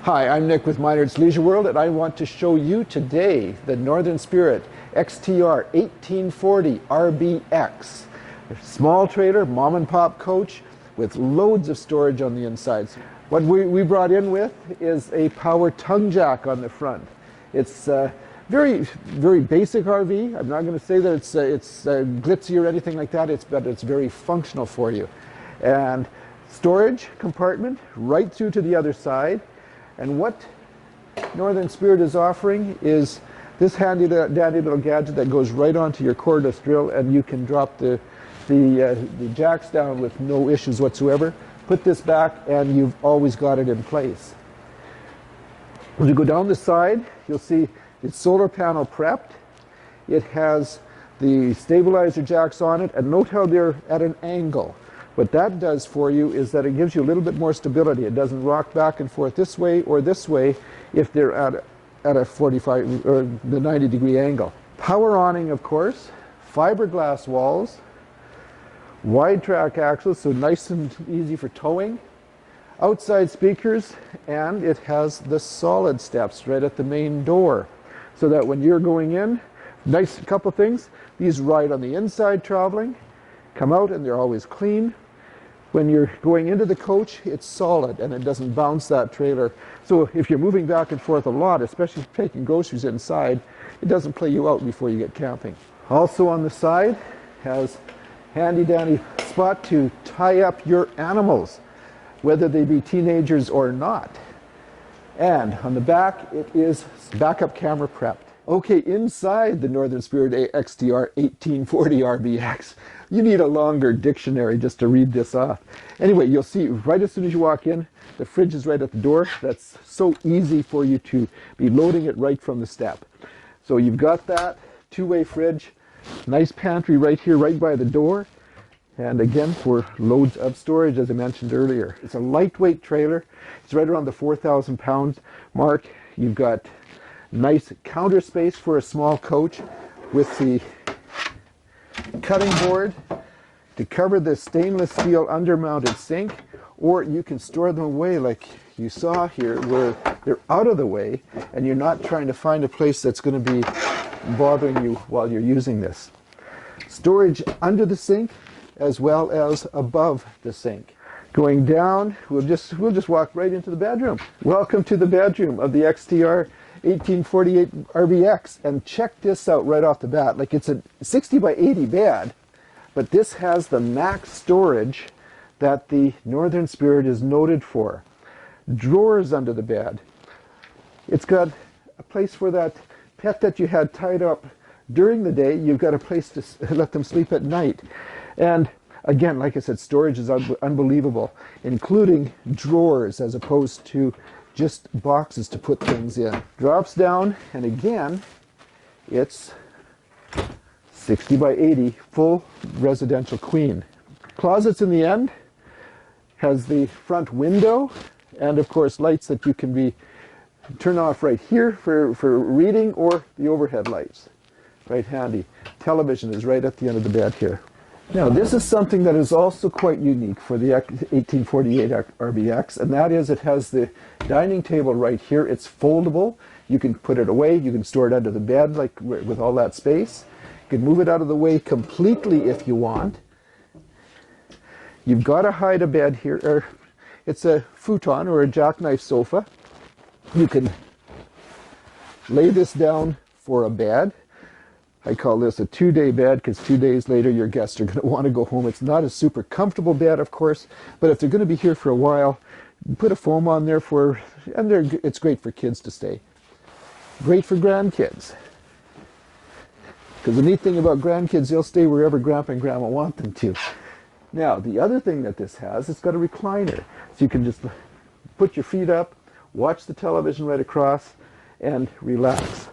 Hi, I'm Nick with Minard's Leisure World, and I want to show you today the Northern Spirit XTR 1840 RBX. A small trailer, mom and pop coach with loads of storage on the inside. What we brought in with is a power tongue jack on the front. It's very basic RV. I'm not going to say that it's glitzy or anything like that, but it's very functional for you. And storage compartment right through to the other side. And what Northern Spirit is offering is this handy dandy little gadget that goes right onto your cordless drill, and you can drop the jacks down with no issues whatsoever. Put this back and you've always got it in place. As you go down the side, you'll see it's solar panel prepped. It has the stabilizer jacks on it, and note how they're at an angle. What that does for you is that it gives you a little bit more stability. It doesn't rock back and forth this way or this way if they're at a 45 or the 90-degree angle. Power awning, of course, fiberglass walls, wide track axles, so nice and easy for towing, outside speakers, and it has the solid steps right at the main door, so that when you're going in, nice couple things, these ride on the inside traveling, come out and they're always clean. When you're going into the coach, it's solid and it doesn't bounce that trailer. So if you're moving back and forth a lot, especially taking groceries inside, it doesn't play you out before you get camping. Also on the side has handy dandy spot to tie up your animals, whether they be teenagers or not. And on the back, it is backup camera prepped. Okay, inside the Northern Spirit XTR 1840 RBX, you need a longer dictionary just to read this off. Anyway, you'll see right as soon as you walk in, the fridge is right at the door. That's so easy for you to be loading it right from the step. So you've got that two-way fridge, nice pantry right here, right by the door. And again, for loads of storage, as I mentioned earlier. It's a lightweight trailer. It's right around the 4,000 pound mark. You've got nice counter space for a small coach with the cutting board to cover the stainless steel undermounted sink, or you can store them away like you saw here where they're out of the way and you're not trying to find a place that's going to be bothering you while you're using this. Storage under the sink as well as above the sink. Going down, we'll just walk right into the bedroom. Welcome to the bedroom of the XTR 1848 RBX, and check this out right off the bat. Like, it's a 60 by 80 bed, but this has the max storage that the Northern Spirit is noted for. Drawers under the bed. It's got a place for that pet that you had tied up during the day. You've got a place to let them sleep at night. And again, like I said, storage is unbelievable, including drawers as opposed to just boxes to put things in. Drops down, and again, it's 60 by 80, full residential queen. Closets in the end, has the front window, and of course lights that you can turn off right here for reading, or the overhead lights. Right handy. Television is right at the end of the bed here. Now, this is something that is also quite unique for the 1848 RBX, and that is it has the dining table right here. It's foldable. You can put it away. You can store it under the bed, like with all that space. You can move it out of the way completely if you want. You've got to hide a bed here, or it's a futon or a jackknife sofa. You can lay this down for a bed. I call this a 2-day bed because 2 days later your guests are going to want to go home. It's not a super comfortable bed, of course, but if they're going to be here for a while, put a foam on there it's great for kids to stay. Great for grandkids. Because the neat thing about grandkids, they'll stay wherever Grandpa and Grandma want them to. Now, the other thing that this has, it's got a recliner. So you can just put your feet up, watch the television right across, and relax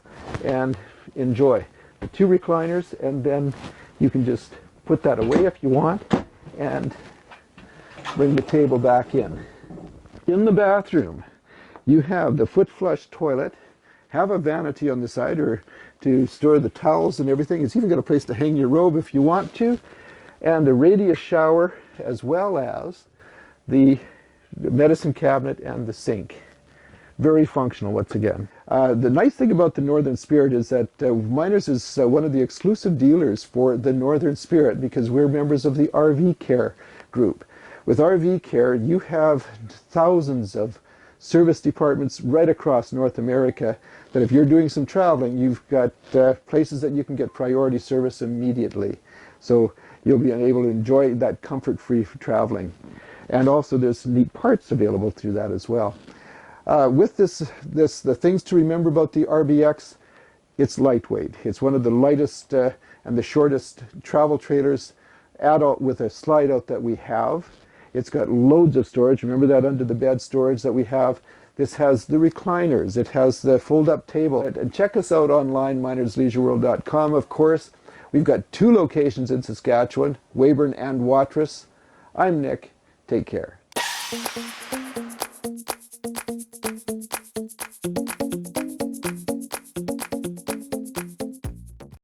and enjoy. The 2 recliners, and then you can just put that away if you want and bring the table back in. In the bathroom, you have the foot flush toilet, have a vanity on the side or to store the towels and everything. It's even got a place to hang your robe if you want to, and a radius shower, as well as the medicine cabinet and the sink. Very functional once again. The nice thing about the Northern Spirit is that Miners is one of the exclusive dealers for the Northern Spirit because we're members of the RV Care group. With RV Care, you have thousands of service departments right across North America that if you're doing some traveling, you've got places that you can get priority service immediately. So you'll be able to enjoy that comfort-free traveling. And also there's neat parts available through that as well. With the things to remember about the RBX, it's lightweight. It's one of the lightest and the shortest travel trailers adult with a slide out that we have. It's got loads of storage. Remember that under the bed storage that we have? This has the recliners. It has the fold-up table. And check us out online, minarsleisureworld.com, of course. We've got 2 locations in Saskatchewan, Weyburn and Watrous. I'm Nick. Take care.